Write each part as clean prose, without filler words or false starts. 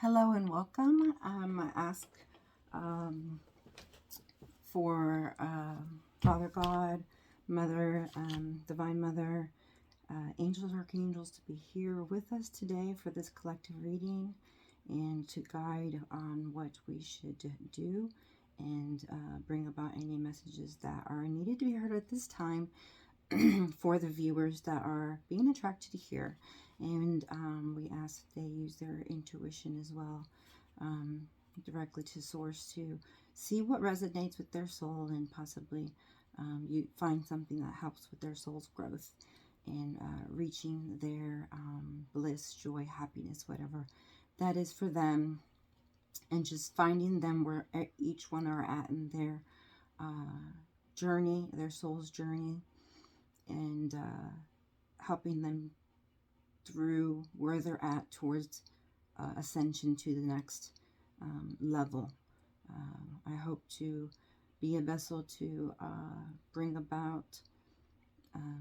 Hello and welcome. I ask for Father God, Mother, Divine Mother, angels, archangels to be here with us today for this collective reading and to guide on what we should do and bring about any messages that are needed to be heard at this time for the viewers that are being attracted to hear. And we ask that they use their intuition as well, directly to source, to see what resonates with their soul, and possibly you find something that helps with their soul's growth and reaching their bliss, joy, happiness, whatever that is for them, and just finding them where each one are at in their journey, their soul's journey, and helping them through where they're at towards ascension to the next level. I hope to be a vessel to bring about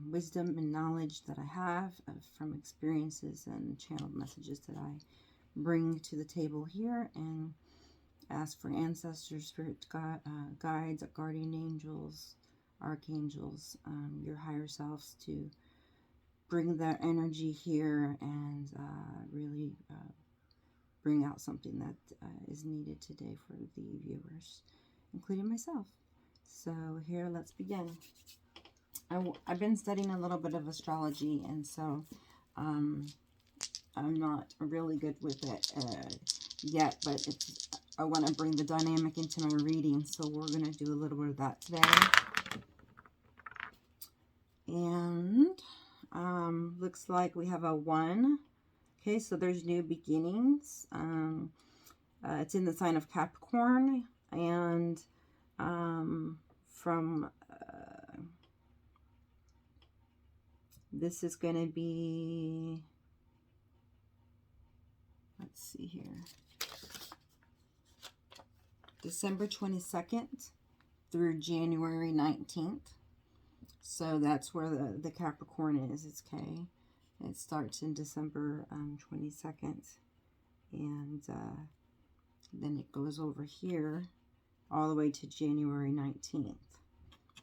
wisdom and knowledge that I have from experiences and channeled messages that I bring to the table here, and ask for ancestors, spirit guides, guardian angels, archangels, your higher selves to bring that energy here and really bring out something that is needed today for the viewers, including myself. So here, let's begin. I've been studying a little bit of astrology, and so I'm not really good with it yet, but I want to bring the dynamic into my reading, so we're going to do a little bit of that today. And looks like we have a 1. Okay, so there's new beginnings. It's in the sign of Capricorn, and from this is going to be, let's see here, December 22nd through January 19th. So that's where the Capricorn is. It's okay. It starts in December 22nd, and then it goes over here all the way to January 19th.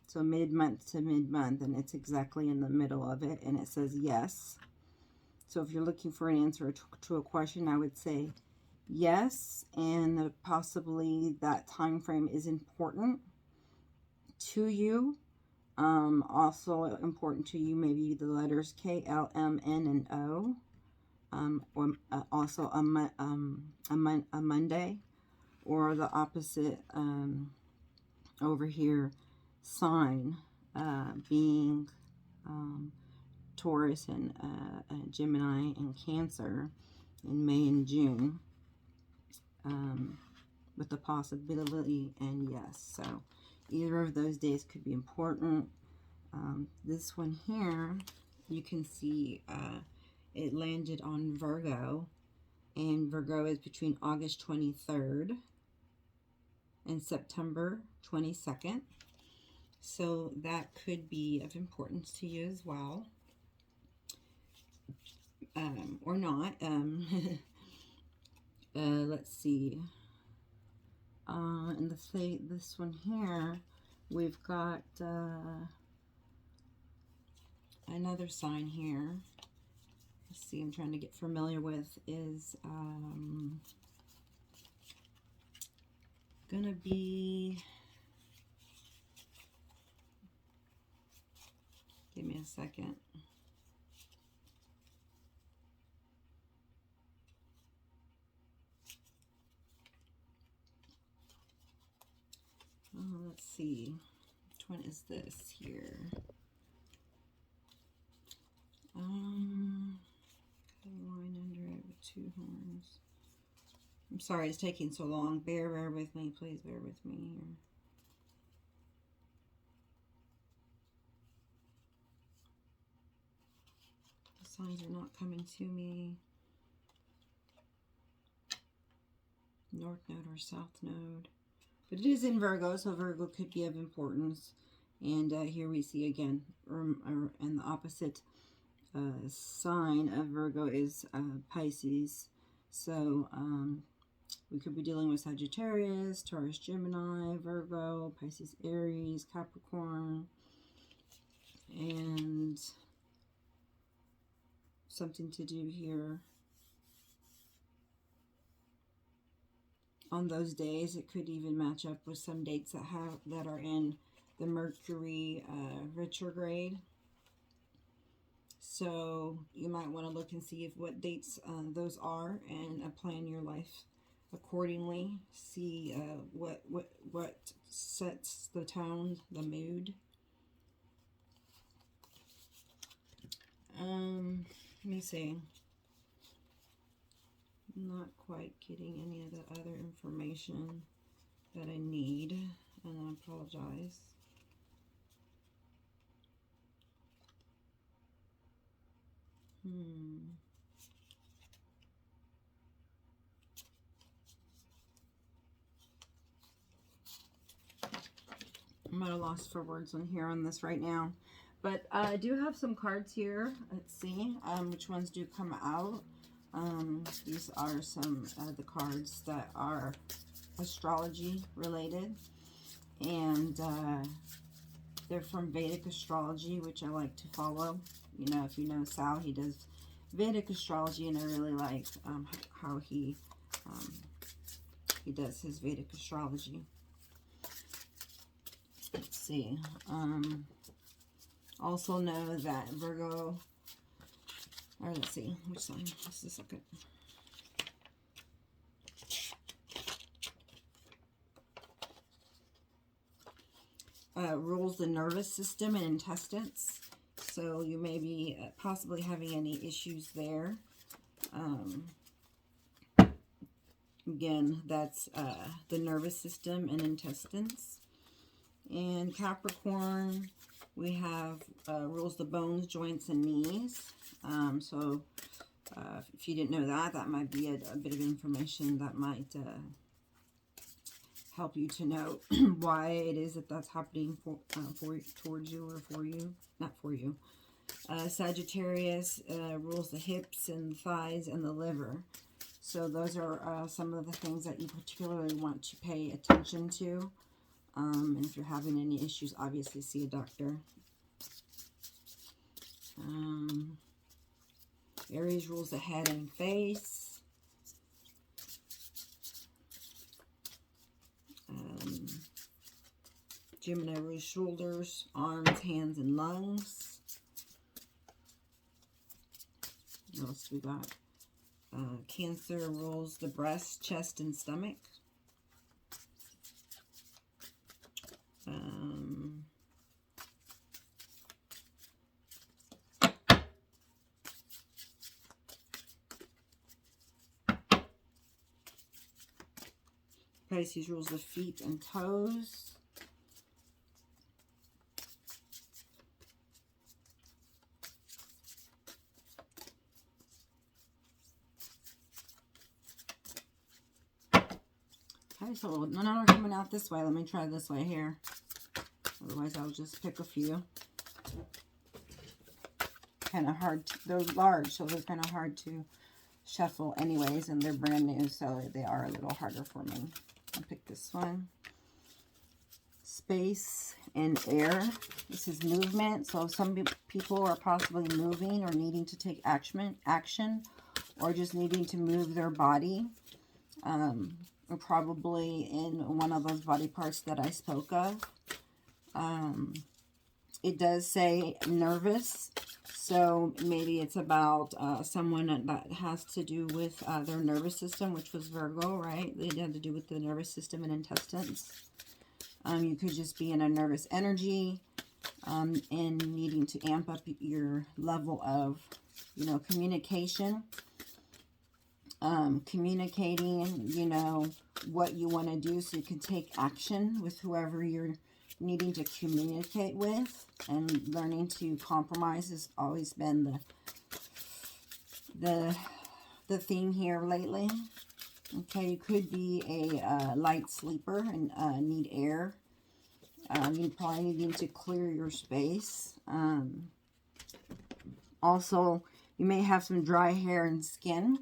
So mid-month to mid-month, and it's exactly in the middle of it, and it says yes. So if you're looking for an answer to a question, I would say yes, and possibly that time frame is important to you. Also important to you, maybe the letters K, L, M, N, and O. Or also a Monday, or the opposite over here, sign being Taurus and Gemini and Cancer in May and June, with the possibility and yes. So either of those days could be important. This one here, you can see it landed on Virgo, and Virgo is between August 23rd and September 22nd. So that could be of importance to you as well, or not. Let's see. And this one here, we've got another sign here. Let's see, I'm trying to get familiar with, is gonna be, give me a second. Let's see, which one is this here? Line under it with 2 horns. I'm sorry it's taking so long. Bear with me. Please bear with me here. The signs are not coming to me. North node or south node. But it is in Virgo, so Virgo could be of importance. And here we see again, and the opposite sign of Virgo is Pisces. So we could be dealing with Sagittarius, Taurus, Gemini, Virgo, Pisces, Aries, Capricorn, and something to do here on those days. It could even match up with some dates that are in the Mercury retrograde. So you might want to look and see if what dates those are, and plan your life accordingly. See what sets the tone, the mood. Let me see. I'm not quite getting any of the other information that I need, and I apologize. I'm at a loss for words on here on this right now. But I do have some cards here. Let's see which ones do come out. These are some of the cards that are astrology related. And they're from Vedic astrology, which I like to follow. You know, if you know Sal, he does Vedic astrology, and I really like how he does his Vedic astrology. Let's see. Also know that Virgo, or let's see, which sign? Just a second. Rules the nervous system and intestines. So you may be possibly having any issues there. Again, that's the nervous system and intestines. And Capricorn, we have rules the bones, joints, and knees. So if you didn't know that, that might be a bit of information that might help you to know why it is that that's happening towards you, or for you, not for you. Sagittarius rules the hips and thighs and the liver. So those are some of the things that you particularly want to pay attention to. And if you're having any issues, obviously see a doctor. Aries rules the head and face. Gemini rules shoulders, arms, hands, and lungs. What else we got? Cancer rules the breast, chest, and stomach. Pisces rules the feet and toes. Okay, so none are coming out this way. Let me try this way here. Otherwise, I'll just pick a few. Kind of hard. They're large, so they're kind of hard to shuffle anyways, and they're brand new, so they are a little harder for me. I'll pick this one. Space and air. This is movement. So some people are possibly moving or needing to take action, or just needing to move their body. Or probably in one of those body parts that I spoke of. It does say nervous. So maybe it's about someone that has to do with their nervous system, which was Virgo, right? They had to do with the nervous system and intestines. You could just be in a nervous energy and needing to amp up your level of, you know, communication. Communicating, you know, what you want to do so you can take action with whoever you're needing to communicate with, and learning to compromise has always been the theme here lately. Okay, you could be a light sleeper and need air. You're probably needing to clear your space. Also, you may have some dry hair and skin.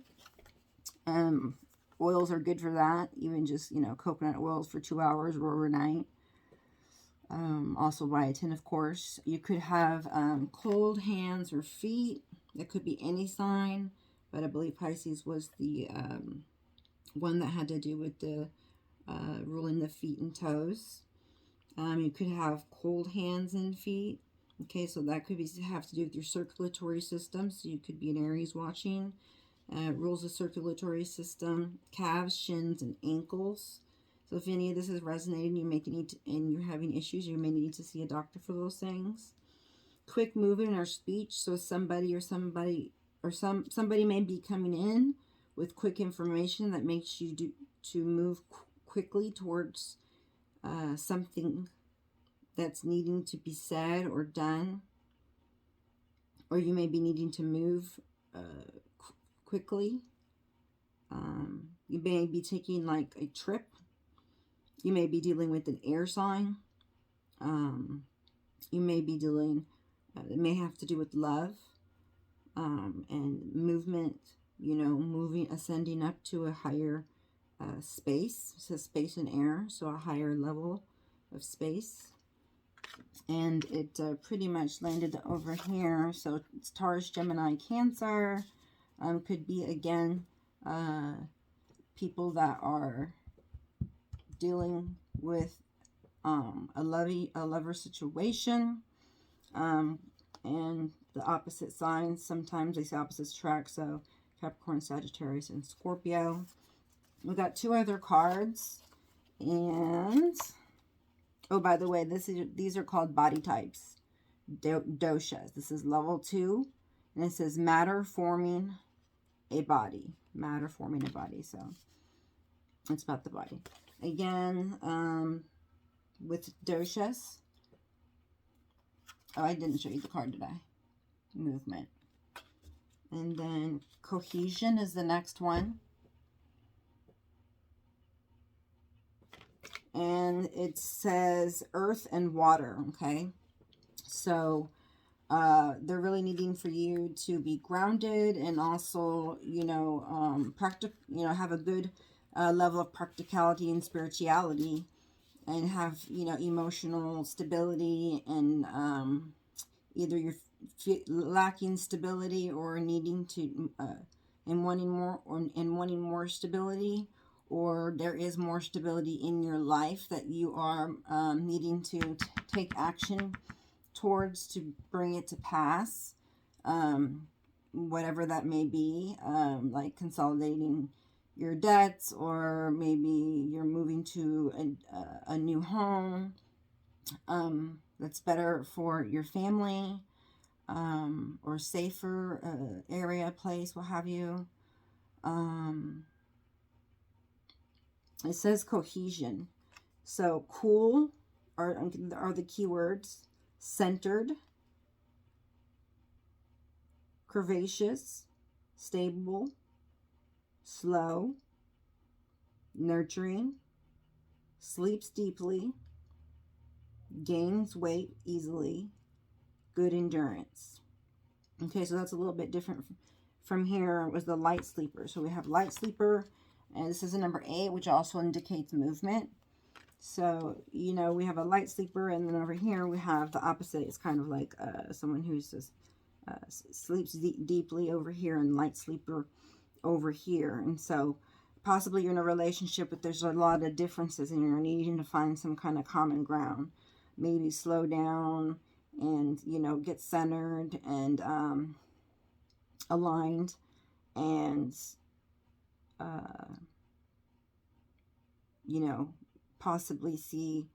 Oils are good for that. Even just, coconut oils for 2 hours or overnight. Also biotin, of course. You could have cold hands or feet. It could be any sign, but I believe Pisces was the one that had to do with the ruling the feet and toes. You could have cold hands and feet. Okay, so that could have to do with your circulatory system. So you could be an Aries watching. Rules the circulatory system, calves, shins, and ankles. So if any of this is resonating, and you're having issues, you may need to see a doctor for those things. Quick movement or speech. So somebody may be coming in with quick information that makes you to move quickly towards something that's needing to be said or done. Or you may be needing to move quickly. You may be taking like a trip. You may be dealing with an air sign. You may be dealing, it may have to do with love and movement, ascending up to a higher space. It says space and air, so a higher level of space. And it pretty much landed over here. So it's Taurus, Gemini, Cancer. Could be, again, people that are dealing with a lover situation, and the opposite signs. Sometimes they say opposites attract, so Capricorn, Sagittarius, and Scorpio. We got 2 other cards, and oh, by the way, these are called body types, doshas. This is level 2, and it says matter forming a body. Matter forming a body. So it's about the body. Again, with doshas. Oh, I didn't show you the card, did I? Movement. And then cohesion is the next one. And it says earth and water, okay? So they're really needing for you to be grounded and also, have a good level of practicality and spirituality, and have, emotional stability, and either you're lacking stability or needing to, and wanting more stability, or there is more stability in your life that you are needing to take action towards to bring it to pass, whatever that may be, like consolidating your debts, or maybe you're moving to a new home that's better for your family, or safer area, place, what have you. It says cohesion. So cool are the keywords. Centered, curvaceous, stable, slow, nurturing, sleeps deeply, gains weight easily, good endurance. Okay, so that's a little bit different from here. Was the light sleeper. So we have light sleeper, and this is a number 8, which also indicates movement. So, we have a light sleeper, and then over here we have the opposite. It's kind of like someone who just sleeps deeply over here, and light sleeper over here. And so possibly you're in a relationship, but there's a lot of differences, and you're needing to find some kind of common ground. Maybe slow down and, get centered and aligned, and, possibly see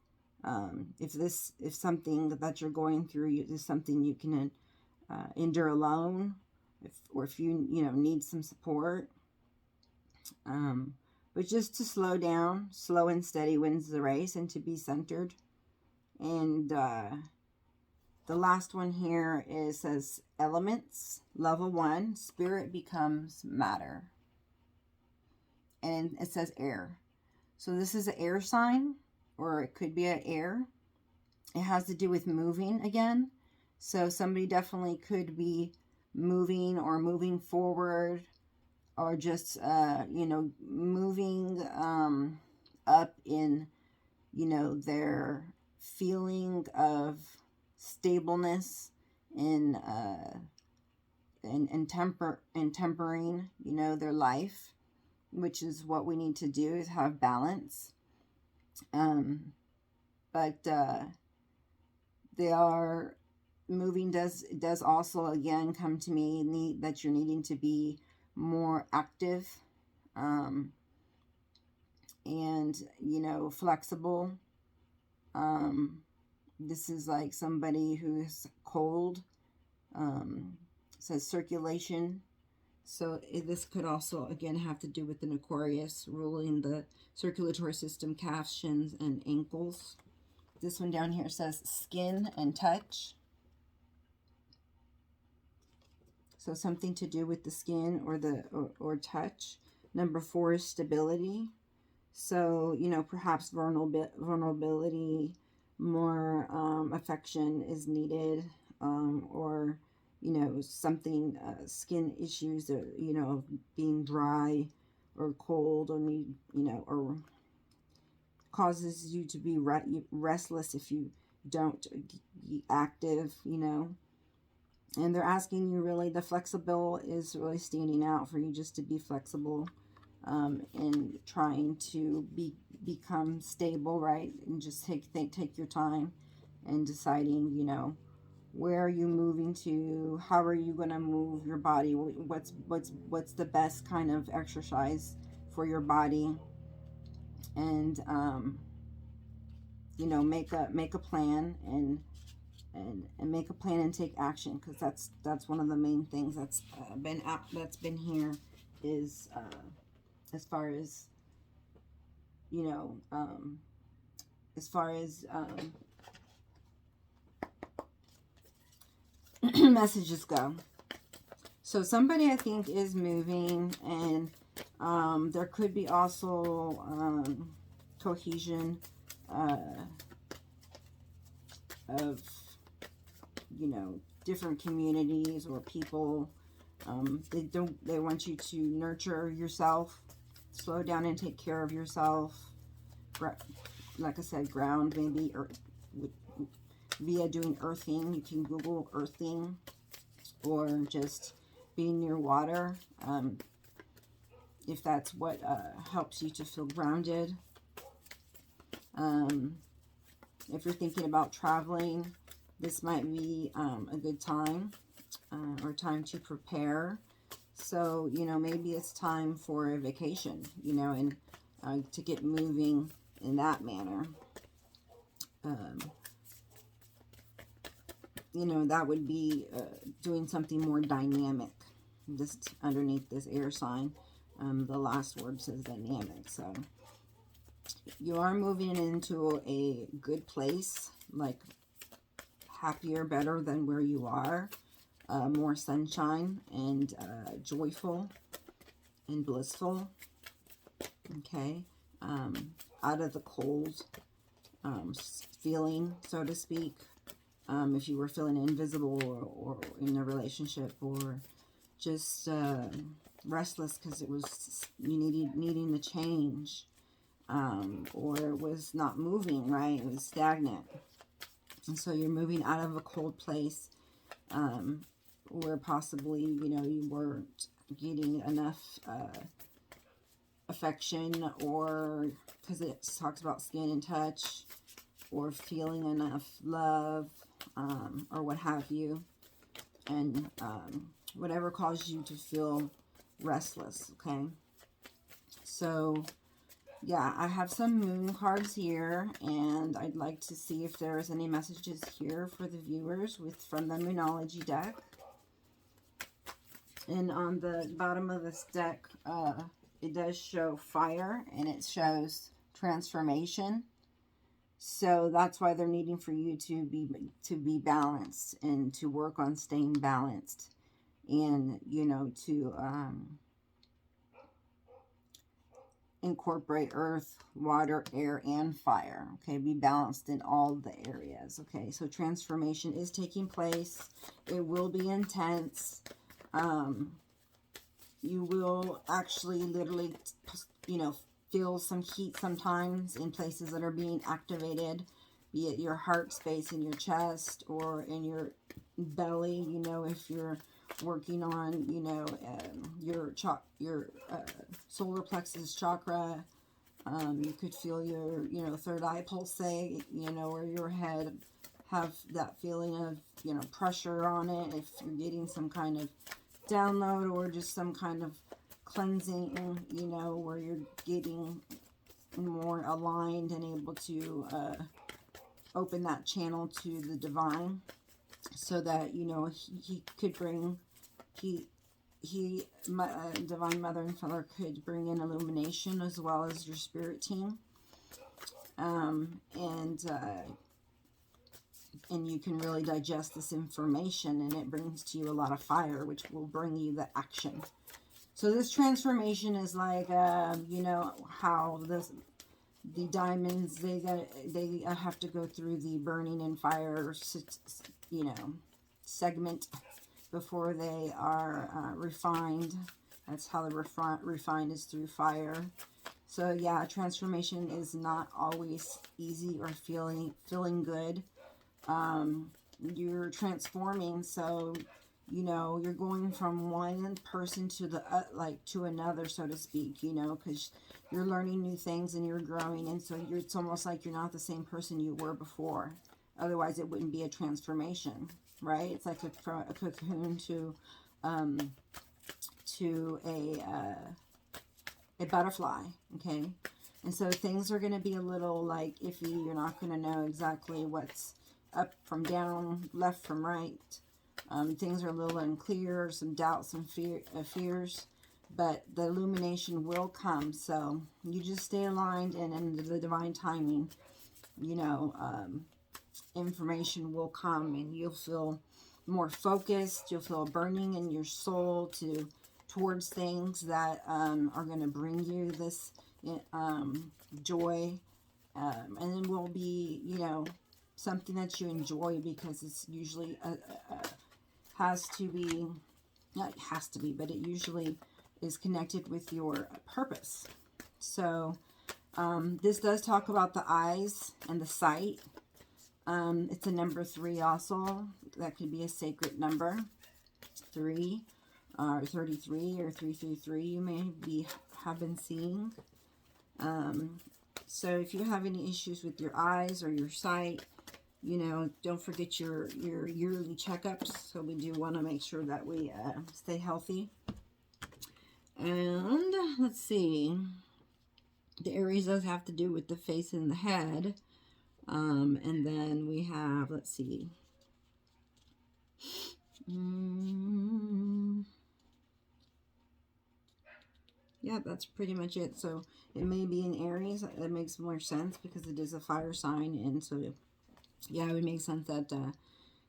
if something that you're going through is something you can endure alone, or if you need some support. But just to slow down, slow and steady wins the race, and to be centered. And the last one here says elements, level 1, spirit becomes matter, and it says air. So this is an air sign, or it could be an air. It has to do with moving again. So somebody definitely could be moving or moving forward or just, you know, moving up in, you know, their feeling of stableness in and tempering, you know, their life, which is what we need to do, is have balance. But they are moving does also again come to me that you're needing to be more active, and, you know, flexible. This is like somebody who's cold. Says circulation. So this could also, again, have to do with an Aquarius ruling the circulatory system, calves, shins, and ankles. This one down here says skin and touch. So something to do with the skin or touch. Number 4 is stability. So, you know, perhaps vulnerability, more affection is needed, or, you know, something, skin issues, or, you know, being dry or cold, or need, you know, or causes you to be restless if you don't be active, you know. And they're asking you, really, the flexible is really standing out for you, just to be flexible, and trying to become stable, right? And just take your time and deciding, you know, where are you moving to? How are you going to move your body? What's the best kind of exercise for your body? And you know, make a plan, and make a plan and take action, because that's one of the main things that's been here, is as far as, you know, as far as messages go. So somebody, I think, is moving, and there could be also cohesion of, you know, different communities or people. They want you to nurture yourself, slow down and take care of yourself. Like I said, ground, maybe, or via doing earthing. You can Google earthing, or just being near water, if that's what helps you to feel grounded. If you're thinking about traveling, this might be a good time, or time to prepare. So, you know, maybe it's time for a vacation, you know, and to get moving in that manner. You know, that would be doing something more dynamic. Just underneath this air sign, the last word says dynamic. So you are moving into a good place, like happier, better than where you are. More sunshine, and joyful and blissful. Okay. Out of the cold feeling, so to speak. If you were feeling invisible, or in a relationship, or just restless because it was needing the change, or it was not moving, right? It was stagnant. And so you're moving out of a cold place, where possibly, you know, you weren't getting enough affection, or because it talks about skin and touch, or feeling enough love, or what have you. And whatever caused you to feel restless, okay? So, yeah, I have some moon cards here, and I'd like to see if there's any messages here for the viewers from the Moonology deck. And on the bottom of this deck, it does show fire, and it shows transformation. So that's why they're needing for you to be balanced, and to work on staying balanced, and, you know, to incorporate earth, water, air, and fire. Okay, be balanced in all the areas. Okay, so transformation is taking place. It will be intense. You will actually literally, you know, feel some heat sometimes in places that are being activated, be it your heart space in your chest or in your belly. You know, if you're working on, you know, your solar plexus chakra, you could feel your, you know, third eye pulsate, you know, or your head have that feeling of, you know, pressure on it. If you're getting some kind of download or just some kind of cleansing, you know, where you're getting more aligned and able to open that channel to the divine, so that, you know, he could bring, Divine Mother and Father could bring in illumination as well as your spirit team. And you can really digest this information, and it brings to you a lot of fire, which will bring you the action. So this transformation is like, you know, how the diamonds, they have to go through the burning and fire, you know, segment before they are refined. That's how the refined is through fire. So yeah, transformation is not always easy or feeling good. You're transforming, so, you know, you're going from one person to the to another, so to speak, you know, because you're learning new things and you're growing, and so it's almost like you're not the same person you were before. Otherwise it wouldn't be a transformation, right? It's like a cocoon to a butterfly. Okay, and so things are going to be a little like iffy. You're not going to know exactly what's up from down, left from right. Things are a little unclear, some doubts and fears, but the illumination will come. So you just stay aligned, and in the divine timing, you know, information will come, and you'll feel more focused. You'll feel a burning in your soul towards things that are going to bring you this joy, and then will be, you know, something that you enjoy, because it's usually has to be, not has to be, but it usually is connected with your purpose. So this does talk about the eyes and the sight. It's a number 3 also. That could be a sacred number. 3 or 33 or 333 you may have been seeing. So if you have any issues with your eyes or your sight, you know, don't forget your yearly checkups. So we do want to make sure that we stay healthy. And let's see. The Aries does have to do with the face and the head. And then we have, let's see. Yeah, that's pretty much it. So it may be in Aries. That makes more sense because it is a fire sign. And so, yeah, it would make sense that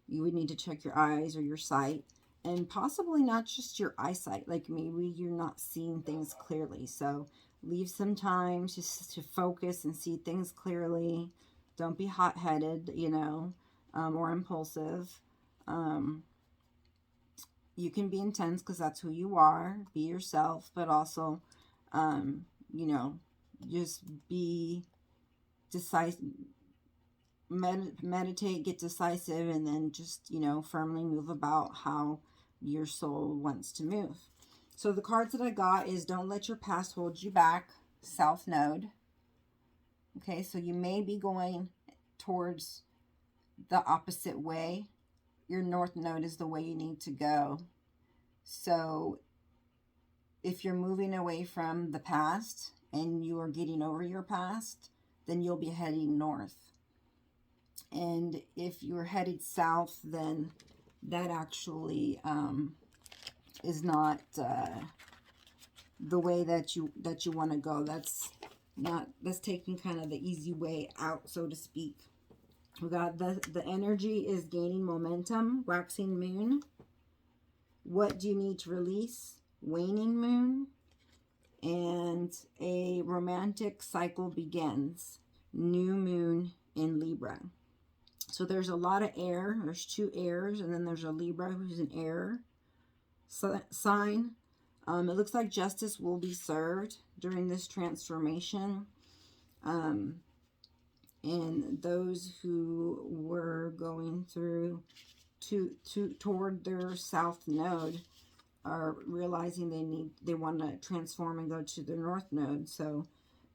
you would need to check your eyes or your sight. And possibly not just your eyesight. Like maybe you're not seeing things clearly. So leave some time just to focus and see things clearly. Don't be hot-headed, you know, or impulsive. You can be intense because that's who you are. Be yourself, but also, you know, just be decisive. Meditate, get decisive, and then just, you know, firmly move about how your soul wants to move. So the cards that I got is don't let your past hold you back. South Node. Okay, so you may be going towards the opposite way. Your North Node is the way you need to go. So if you're moving away from the past and you are getting over your past, then you'll be heading north. And if you're headed south, then that actually is not the way that you want to go. That's taking kind of the easy way out, so to speak. We got the energy is gaining momentum, waxing moon. What do you need to release? Waning moon. And a romantic cycle begins. New moon in Libra. So there's a lot of air. There's 2 airs, and then there's a Libra who's an air sign. It looks like justice will be served during this transformation. And those who were going through toward their south node are realizing they want to transform and go to the north node. So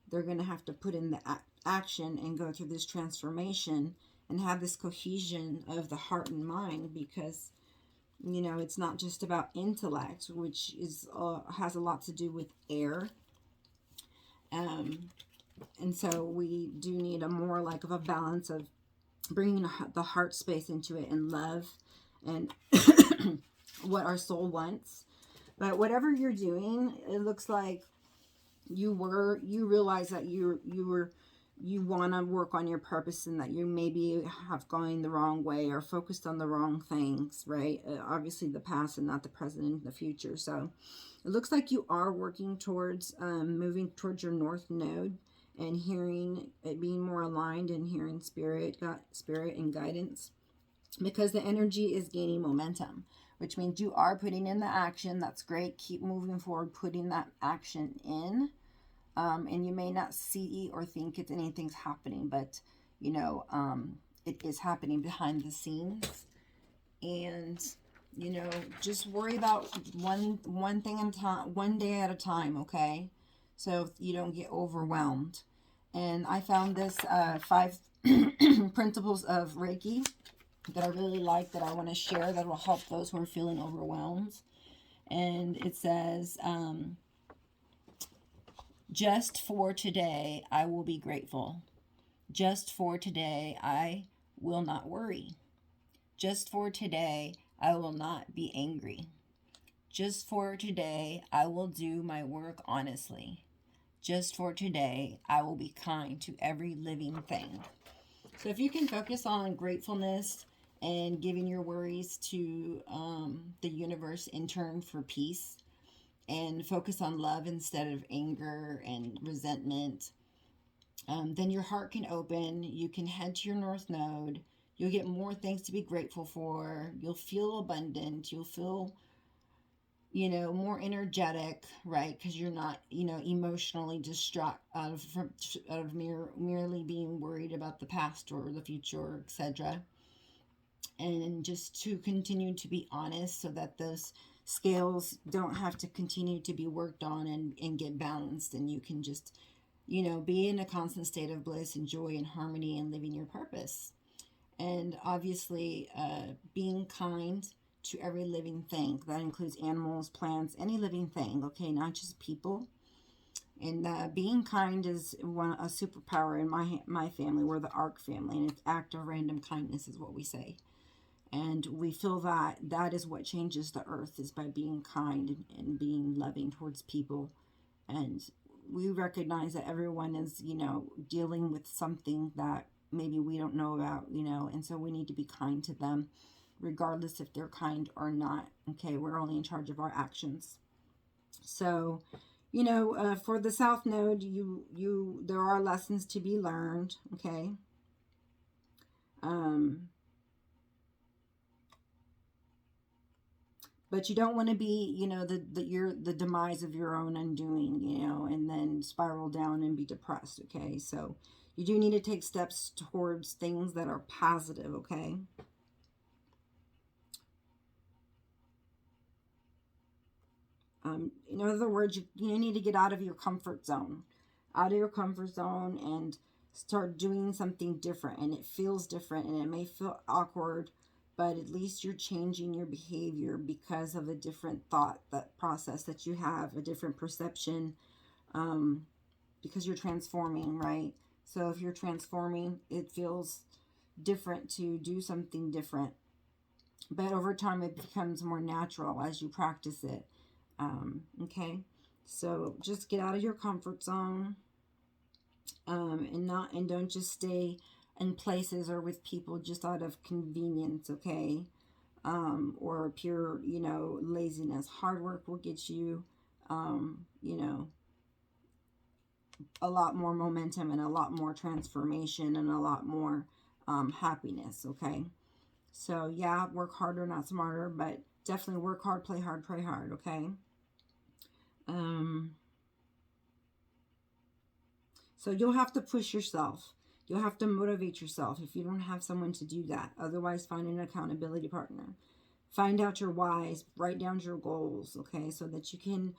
they're going to have to put in the action and go through this transformation and have this cohesion of the heart and mind, because it's not just about intellect, which is has a lot to do with air. And so we do need a more like of a balance of bringing the heart space into it and love and what our soul wants. But whatever you're doing, it looks like you realize that you want to work on your purpose, and that you maybe have gone the wrong way or focused on the wrong things, right? Obviously the past and not the present and the future. So it looks like you are working towards moving towards your north node and hearing it, being more aligned and hearing spirit and guidance, because the energy is gaining momentum, which means you are putting in the action. That's great. Keep moving forward, putting that action in. And you may not see or think anything's happening, but it is happening behind the scenes. And just worry about one thing at a time, one day at a time, okay? So you don't get overwhelmed. And I found this 5 principles of Reiki that I really like, that I want to share, that will help those who are feeling overwhelmed. And it says, just for today, I will be grateful. Just for today, I will not worry. Just for today, I will not be angry. Just for today, I will do my work honestly. Just for today, I will be kind to every living thing. So if you can focus on gratefulness and giving your worries to the universe in turn for peace, and focus on love instead of anger and resentment, then your heart can open. You can head to your north node. You'll get more things to be grateful for. You'll feel abundant. You'll feel, more energetic, right? Because you're not, emotionally distraught out of merely being worried about the past or the future, etc. And just to continue to be honest, so that those scales don't have to continue to be worked on and get balanced, and you can just be in a constant state of bliss and joy and harmony and living your purpose. And obviously being kind to every living thing. That includes animals, plants, any living thing, okay, not just people. And being kind is a superpower in my family. We're the ARC family, and it's act of random kindness is what we say. And we feel that is what changes the earth, is by being kind and being loving towards people. And we recognize that everyone is, dealing with something that maybe we don't know about, and so we need to be kind to them, regardless if they're kind or not. Okay, we're only in charge of our actions. So, for the South Node, there are lessons to be learned. Okay. But you don't want to be, the demise of your own undoing, and then spiral down and be depressed, okay? So you do need to take steps towards things that are positive, okay? In other words, you need to get out of your comfort zone. Out of your comfort zone and start doing something different. And it feels different, and it may feel awkward, but at least you're changing your behavior because of a different that process that you have, a different perception, because you're transforming, right? So if you're transforming, it feels different to do something different. But over time, it becomes more natural as you practice it. Okay? So just get out of your comfort zone, and don't just stay in places or with people just out of convenience, okay? Or pure, laziness. Hard work will get you, a lot more momentum and a lot more transformation and a lot more happiness, okay? So yeah, work harder, not smarter, but definitely work hard, play hard, pray hard, okay? So you'll have to push yourself. You'll have to motivate yourself if you don't have someone to do that. Otherwise, find an accountability partner. Find out your whys. Write down your goals, okay? So that you can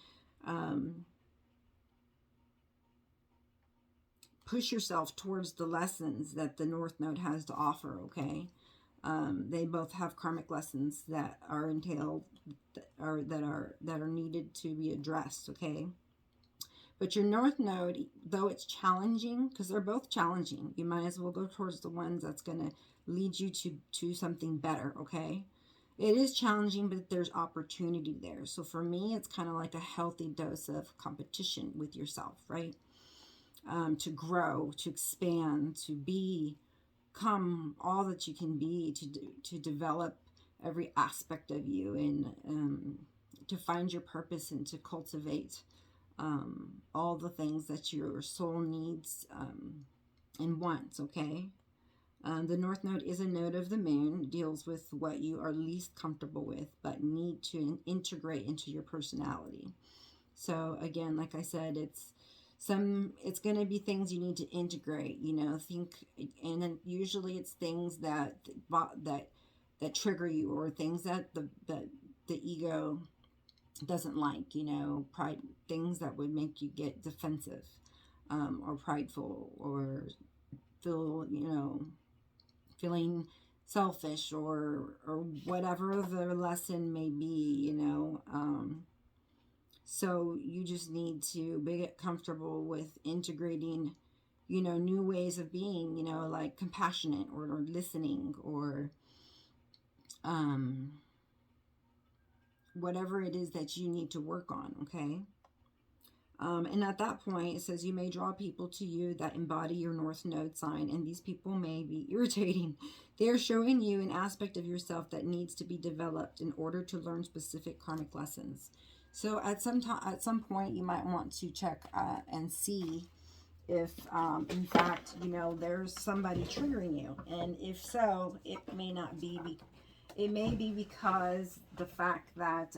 push yourself towards the lessons that the North Node has to offer, okay? They both have karmic lessons that are entailed, or that are needed to be addressed, okay? But your North Node, though it's challenging, because they're both challenging, you might as well go towards the ones that's going to lead you to something better, okay? It is challenging, but there's opportunity there. So for me, it's kind of like a healthy dose of competition with yourself, right? To grow, to expand, to become all that you can be, to develop every aspect of you, and to find your purpose and to cultivate all the things that your soul needs and wants, okay? The North Node is a node of the moon, deals with what you are least comfortable with, but need to integrate into your personality. So again, like I said, it's going to be things you need to integrate, and then usually it's things that trigger you, or things that the ego doesn't like, pride, things that would make you get defensive, or prideful, or feel, feeling selfish, or whatever the lesson may be, so you just need to get comfortable with integrating, new ways of being, like compassionate, or listening, or whatever it is that you need to work on, okay? And at that point, it says you may draw people to you that embody your North Node sign, and these people may be irritating. They are showing you an aspect of yourself that needs to be developed in order to learn specific karmic lessons. So at some point, you might want to check and see if, in fact, there's somebody triggering you, and if so, it may not be. It may be because the fact that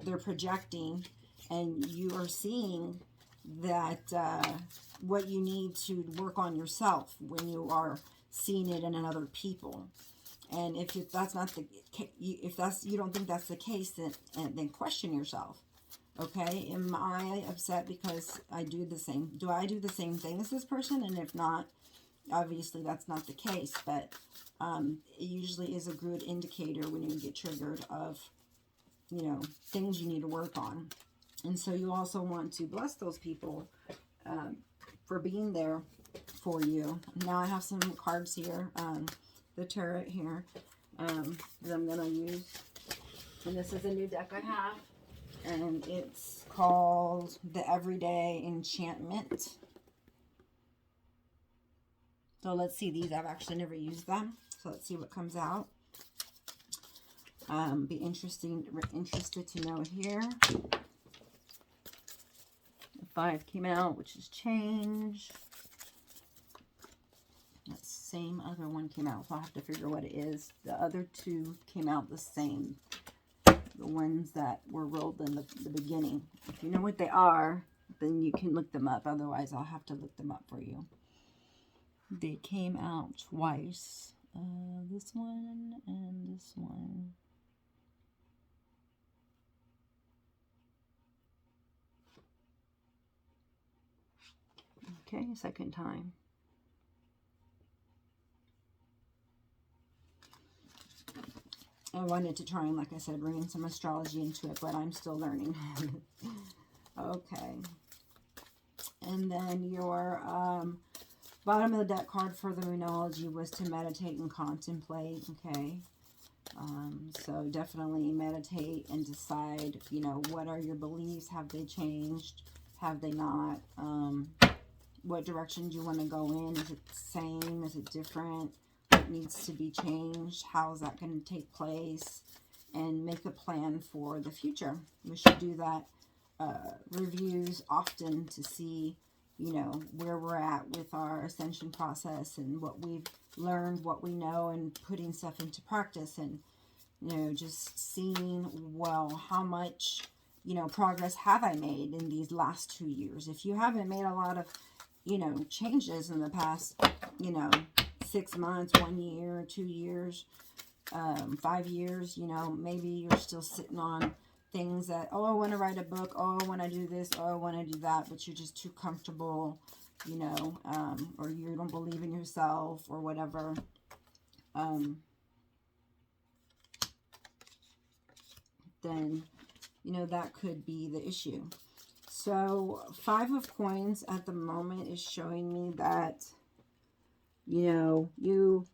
they're projecting, and you are seeing that what you need to work on yourself when you are seeing it in other people. And if that's not the you don't think that's the case, then question yourself. Okay, am I upset because I do the same? Do I do the same thing as this person? And if not, obviously that's not the case. But it usually is a good indicator when you get triggered of, things you need to work on. And so you also want to bless those people for being there for you. Now I have some cards here, the tarot here, that I'm going to use. And this is a new deck I have. And it's called the Everyday Enchantment. So let's see these. I've actually never used them. So let's see what comes out. Be interested to know here. The 5 came out, which is change. That same other one came out, so I'll have to figure what it is. The other 2 came out the same. The ones that were rolled in the beginning. If you know what they are, then you can look them up. Otherwise, I'll have to look them up for you. They came out twice. This one and this one. Okay, second time. I wanted to try and, like I said, bring in some astrology into it, but I'm still learning. Okay. And then your bottom of the deck card for the Moonology was to meditate and contemplate. Okay. So definitely meditate and decide, what are your beliefs? Have they changed? Have they not? What direction do you want to go in? Is it the same? Is it different? What needs to be changed? How is that going to take place? And make a plan for the future. We should do that reviews often to see, where we're at with our ascension process and what we've learned what we know and putting stuff into practice, and, you know, just seeing, well, how much, you know, progress have I made in these last 2 years? If you haven't made a lot of, you know, changes in the past, you know, 6 months, 1 year, 2 years, 5 years, you know, maybe you're still sitting on things that, oh, I want to write a book, oh, I want to do this, oh, I want to do that, but you're just too comfortable, you know, or you don't believe in yourself or whatever. Then, you know, that could be the issue. So 5 of coins at the moment is showing me that, you know, you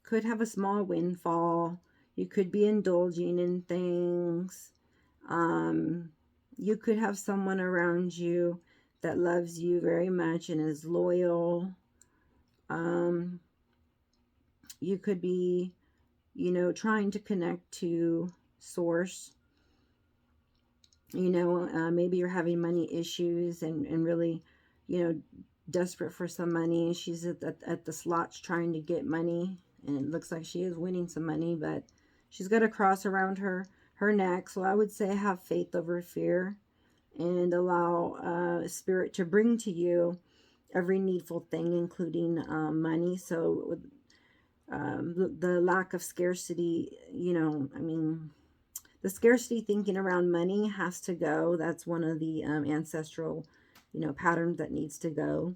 could have a small windfall. You could be indulging in things. You could have someone around you that loves you very much and is loyal. You could be, you know, trying to connect to source. You know, maybe you're having money issues and really, you know, desperate for some money. She's at the slots trying to get money, and it looks like she is winning some money, but she's got a cross around her neck. So I would say have faith over fear and allow Spirit to bring to you every needful thing, including money. So the lack of scarcity, you know, I mean, the scarcity thinking around money has to go. That's one of the ancestral, you know, patterns that needs to go.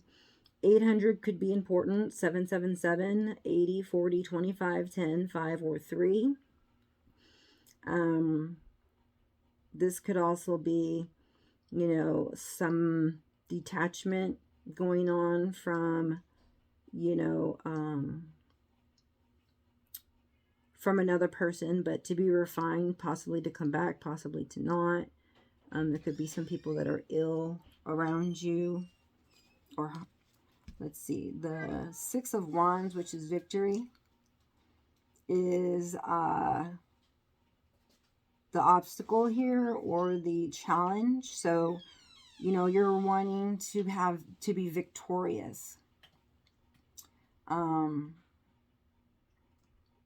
800 could be important. 777, 80, 40, 25, 10, 5, or 3. This could also be, you know, some detachment going on from, you know, from another person, but to be refined, possibly to come back, possibly to not. There could be some people that are ill around you. Or, let's see, the 6 of Wands, which is victory, is the obstacle here, or the challenge. So, you know, you're wanting to be victorious.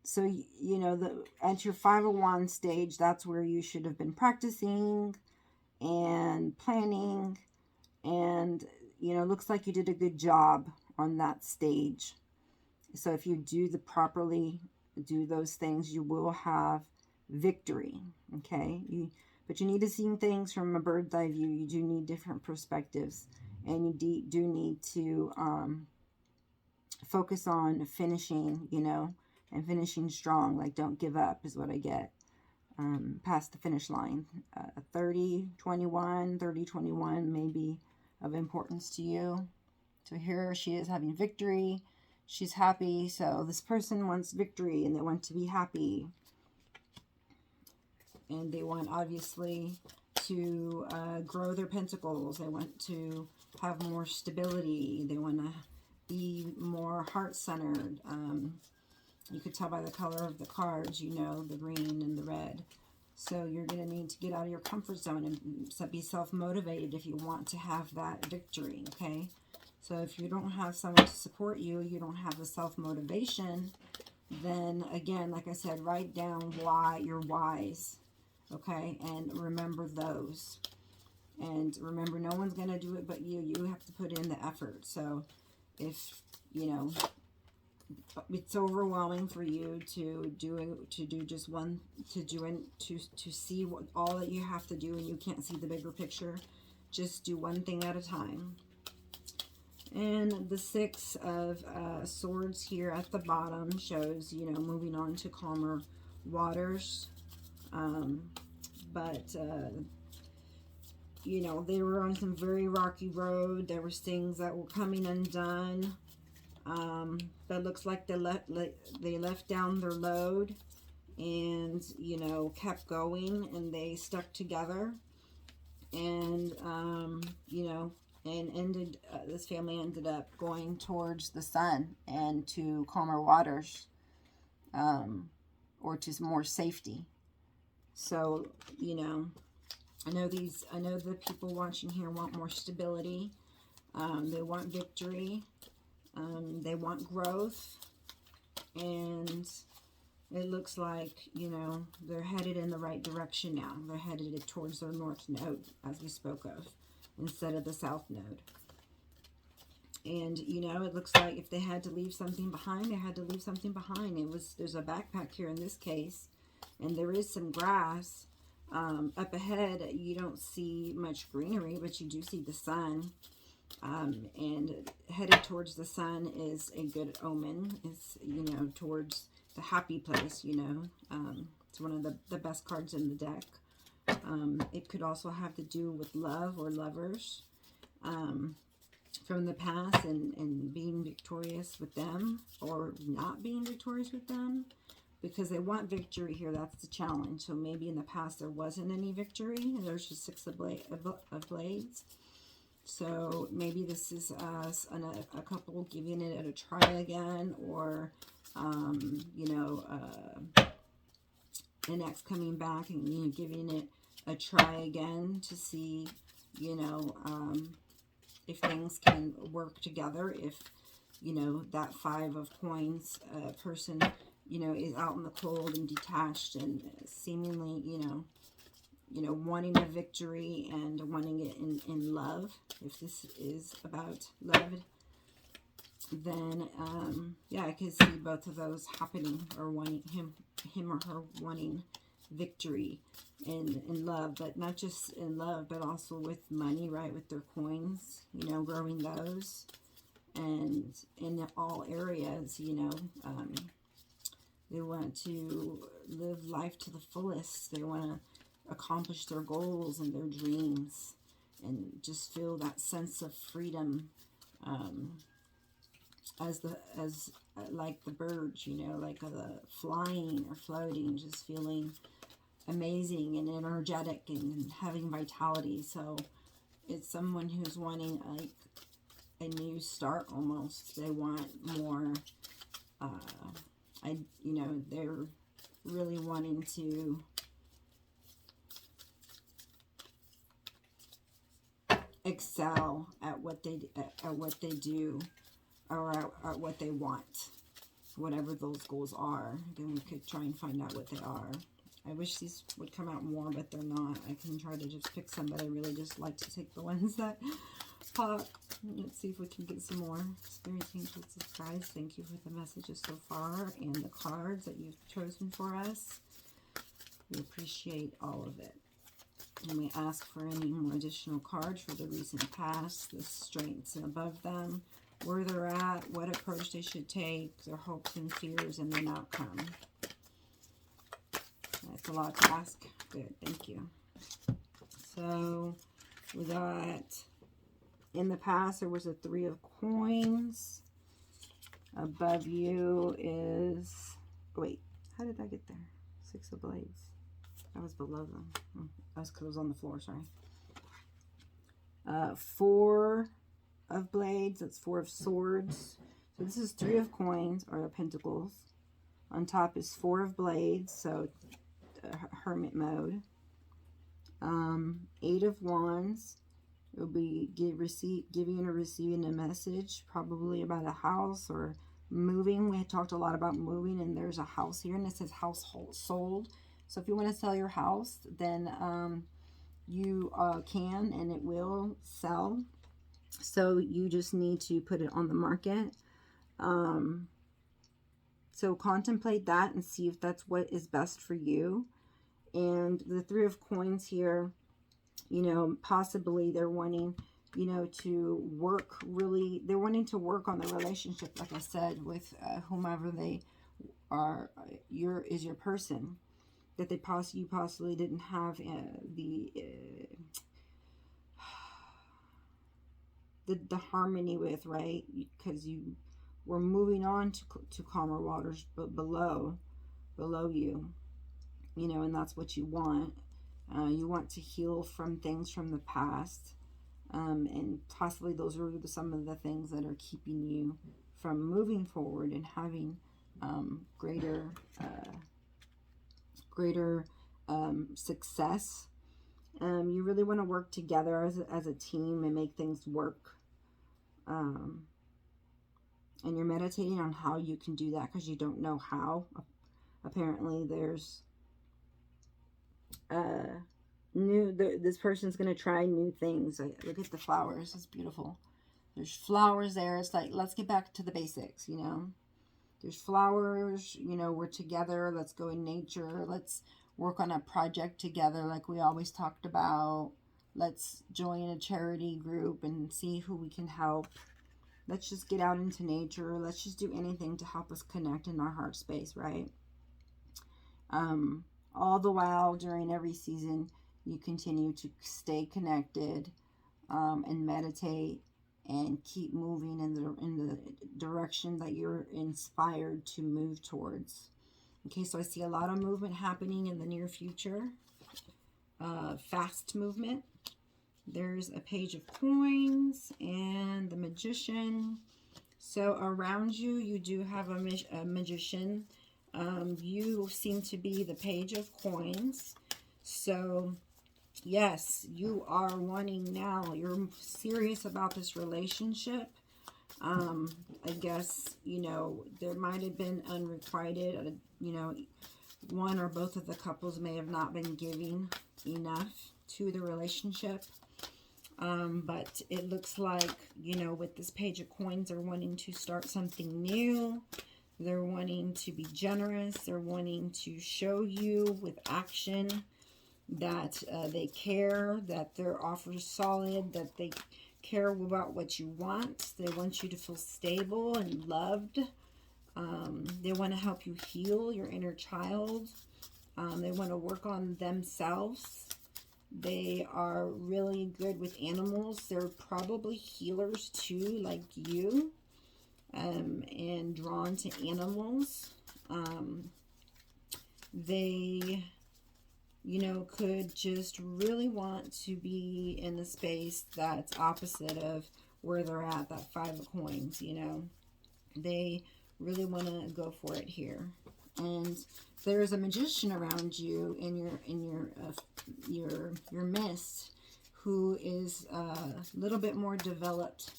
So, you know, at your 5 of Wands stage, that's where you should have been practicing and planning, and, you know, looks like you did a good job on that stage. So if you do properly do those things, you will have victory. Okay, but you need to see things from a bird's eye view. You do need different perspectives, and you do need to focus on finishing, you know, and finishing strong. Like, don't give up is what I get. Past the finish line. 30, 21 may be of importance to you. So here she is having victory. She's happy. So this person wants victory, and they want to be happy. And they want, obviously, to grow their pentacles. They want to have more stability. They want to be more heart-centered. You could tell by the color of the cards, you know, the green and the red. So you're going to need to get out of your comfort zone and be self-motivated if you want to have that victory, okay? So if you don't have someone to support you, you don't have the self-motivation, then, again, like I said, write down your whys, okay? And remember those. And remember, no one's going to do it but you. You have to put in the effort. So if, you know, it's overwhelming for you to see what all that you have to do, and you can't see the bigger picture. Just do one thing at a time. And the 6 of Swords here at the bottom shows, you know, moving on to calmer waters. You know, they were on some very rocky road. There was things that were coming undone. But looks like they left down their load and, you know, kept going, and they stuck together, and, you know, and this family ended up going towards the sun and to calmer waters, or to more safety. So, you know, I know the people watching here want more stability. They want victory. They want growth, and it looks like, you know, they're headed in the right direction now. They're headed towards their north node, as we spoke of, instead of the south node. And, you know, it looks like if they had to leave something behind, they had to leave something behind. There's a backpack here in this case, and there is some grass. Up ahead, you don't see much greenery, but you do see the sun. And headed towards the sun is a good omen. It's, you know, towards the happy place, you know. It's one of the best cards in the deck. It could also have to do with love or lovers from the past, and being victorious with them or not being victorious with them, because they want victory here. That's the challenge. So maybe in the past there wasn't any victory. There's just 6 of blades. So maybe this is a couple giving it a try again, or, you know, an ex coming back and, you know, giving it a try again to see, you know, if things can work together. If, you know, that 5 of coins person, you know, is out in the cold and detached and seemingly, you know, wanting a victory and wanting it in love. If this is about love, then, yeah, I can see both of those happening, or wanting him or her wanting victory in love, but not just in love, but also with money, right? With their coins, you know, growing those, and in all areas, you know, they want to live life to the fullest. They want to accomplish their goals and their dreams, and just feel that sense of freedom, as like the birds, you know, like the flying or floating, just feeling amazing and energetic and having vitality. So it's someone who's wanting like a new start almost. They want more, you know, they're really wanting to excel at what they do, or at what they want, whatever those goals are. Again, we could try and find out what they are. I wish these would come out more, but they're not. I can try to just pick some, but I really just like to take the ones that pop. Let's see if we can get some more. Spirit, angels, guides, thank you for the messages so far and the cards that you've chosen for us. We appreciate all of it. And we ask for any more additional cards for the recent past, the strengths above them, where they're at, what approach they should take, their hopes and fears, and an outcome. That's a lot to ask. Good, thank you. So we got, in the past, there was a 3 of coins. Above you is, wait, how did I get there? 6 of blades. That was below them. That's because it was on the floor, sorry. 4 of blades, that's 4 of swords. So this is 3 of coins, or pentacles. On top is 4 of blades, so hermit mode. 8 of wands. It'll be giving or receiving a message, probably about a house or moving. We had talked a lot about moving, and there's a house here, and it says household sold. So if you want to sell your house, then you can, and it will sell. So you just need to put it on the market. So contemplate that and see if that's what is best for you. And the 3 of coins here, you know, possibly they're wanting, you know, to work really, they're wanting to work on the relationship, like I said, with whomever they are, is your person, that they you possibly didn't have the harmony with, right? Because you were moving on to calmer waters, but below you, you know, and that's what you want. You want to heal from things from the past, and possibly those are some of the things that are keeping you from moving forward and having greater success. You really want to work together as a team and make things work. And you're meditating on how you can do that because you don't know how. Apparently there's this person's going to try new things. Look at the flowers. It's beautiful. There's flowers there. It's like, let's get back to the basics, you know. There's flowers, you know, we're together. Let's go in nature. Let's work on a project together like we always talked about. Let's join a charity group and see who we can help. Let's just get out into nature. Let's just do anything to help us connect in our heart space, right? All the while, during every season, you continue to stay connected and meditate and keep moving in the direction that you're inspired to move towards. Okay, so I see a lot of movement happening in the near future. Fast movement. There's a page of coins and the magician. So around you, you do have a magician. You seem to be the page of coins. So yes, you are wanting now. You're serious about this relationship. I guess, you know, there might have been unrequited, you know, one or both of the couples may have not been giving enough to the relationship. But it looks like, you know, with this page of coins, they're wanting to start something new. They're wanting to be generous. They're wanting to show you with action that they care, that their offer is solid, that they care about what you want. They want you to feel stable and loved. They want to help you heal your inner child. They want to work on themselves. They are really good with animals. They're probably healers too, like you, and drawn to animals. They, you know, could just really want to be in a space that's opposite of where they're at, that 5 of coins, you know. They really want to go for it here. And there's a magician around you in your midst who is a little bit more developed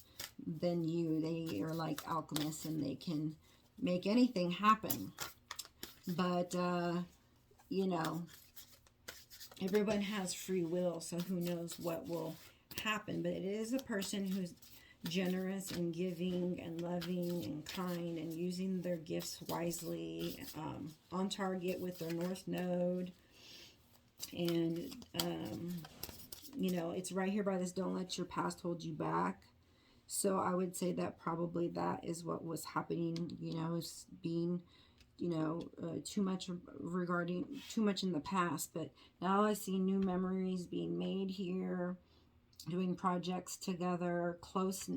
than you. They are like alchemists and they can make anything happen. But you know, everyone has free will, so who knows what will happen. But it is a person who's generous and giving and loving and kind and using their gifts wisely, on target with their North Node. And, you know, it's right here by this, don't let your past hold you back. So I would say that probably that is what was happening, you know, is being, you know, too much in the past. But now I see new memories being made here, doing projects together,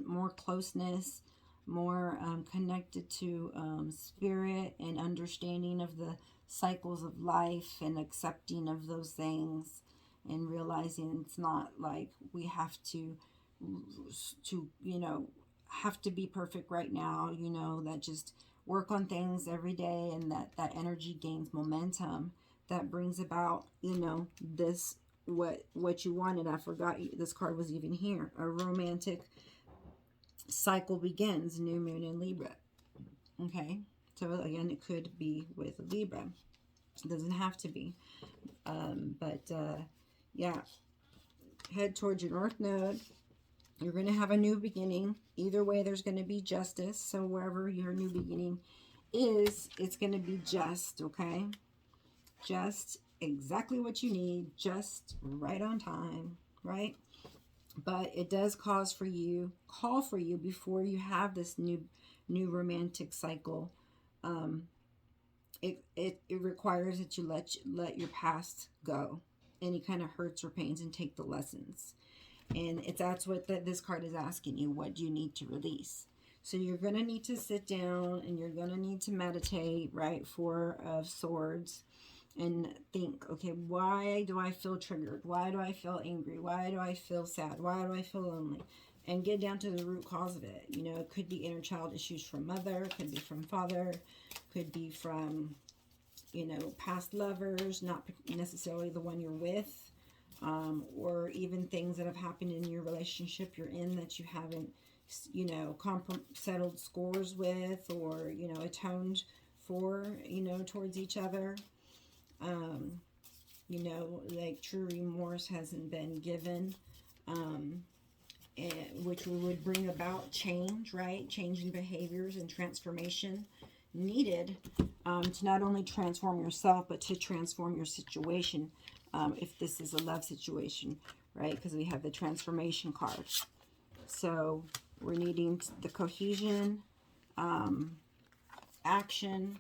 more closeness, more connected to spirit and understanding of the cycles of life and accepting of those things and realizing it's not like we have to you know, have to be perfect right now, you know, that just work on things every day and that energy gains momentum that brings about, you know, this what you wanted. I forgot this card was even here. A romantic cycle begins, new moon in Libra. Okay, so again, it could be with Libra. It doesn't have to be. Yeah, head towards your North Node. You're going to have a new beginning. Either way, there's going to be justice. So wherever your new beginning is, it's going to be just, okay? Just exactly what you need, just right on time, right? But it does call for you before you have this new romantic cycle. It requires that you let your past go, any kind of hurts or pains, and take the lessons. And that's what this card is asking you. What do you need to release? So you're going to need to sit down and you're going to need to meditate, right? 4 of Swords. And think, okay, why do I feel triggered? Why do I feel angry? Why do I feel sad? Why do I feel lonely? And get down to the root cause of it. You know, it could be inner child issues from mother, could be from father, could be from, you know, past lovers, not necessarily the one you're with, or even things that have happened in your relationship you're in that you haven't you know, settled scores with, or, you know, atoned for, you know, towards each other. You know, like true remorse hasn't been given, which would bring about change, right? Change in behaviors and transformation needed to not only transform yourself, but to transform your situation, if this is a love situation, right? Because we have the transformation card. So we're needing the cohesion, action,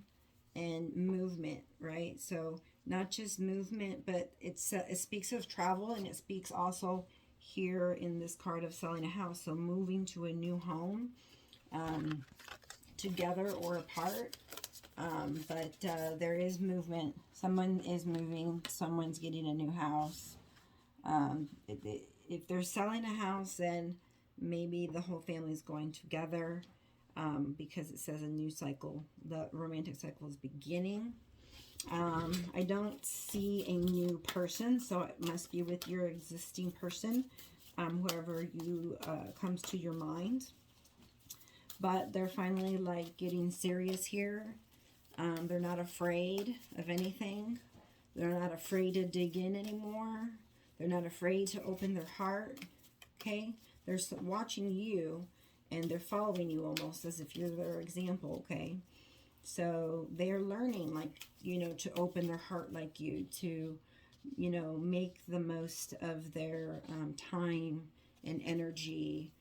and movement, right? So not just movement, but it speaks of travel, and it speaks also here in this card of selling a house. So moving to a new home, together or apart. But there is movement. Someone is moving. Someone's getting a new house. If they're selling a house, then maybe the whole family is going together, because it says a new cycle. The romantic cycle is beginning. I don't see a new person, so it must be with your existing person, whoever you comes to your mind. But they're finally like getting serious here. They're not afraid of anything. They're not afraid to dig in anymore. They're not afraid to open their heart. Okay? They're watching you, and they're following you almost as if you're their example. Okay? So they're learning, like, you know, to open their heart like you, to, you know, make the most of their time and energy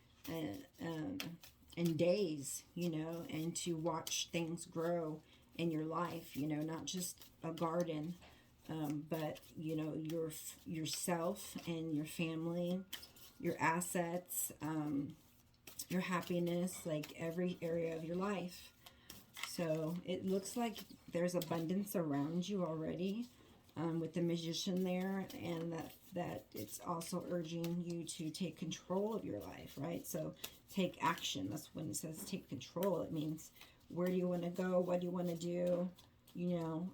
and days, you know, and to watch things grow in your life, you know, not just a garden, but, you know, yourself and your family, your assets, your happiness, like every area of your life. So it looks like there's abundance around you already, with the Magician there, and that it's also urging you to take control of your life, right? So take action. That's when it says take control. It means, where do you want to go? What do you want to do? You know,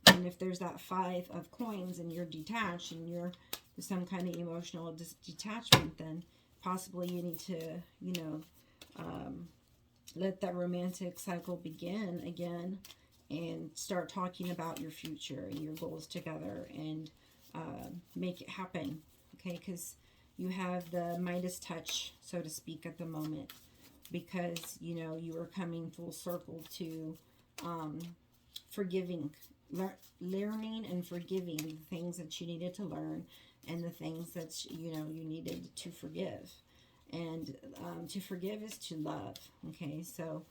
and if there's that 5 of coins and you're detached and you're some kind of emotional detachment, then possibly you need to, you know, let that romantic cycle begin again, and start talking about your future and your goals together, and make it happen. Okay, because you have the Midas touch, so to speak, at the moment, because, you know, you are coming full circle to forgiving, learning and forgiving the things that you needed to learn, and the things that, you know, you needed to forgive. And to forgive is to love. Okay, so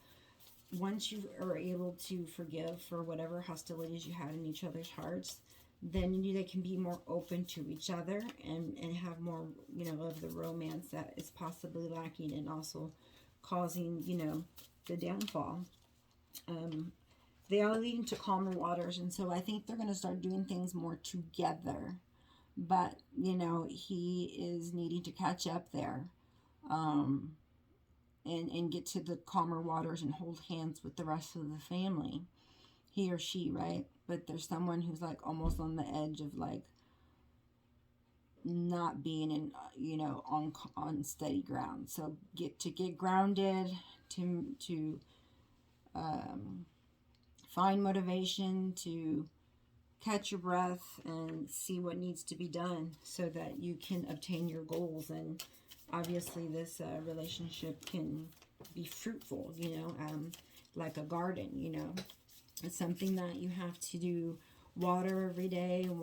once you are able to forgive for whatever hostilities you had in each other's hearts, then they can be more open to each other, and have more, you know, of the romance that is possibly lacking, and also causing, you know, the downfall. They are leading to calmer waters, and so I think they're going to start doing things more together. But, you know, he is needing to catch up there, and get to the calmer waters and hold hands with the rest of the family. He or she, right? But there's someone who's like almost on the edge of like not being in, you know, on steady ground. So get grounded, to find motivation, to catch your breath and see what needs to be done so that you can obtain your goals. And obviously this relationship can be fruitful, you know, like a garden, you know. It's something that you have to do, water every day,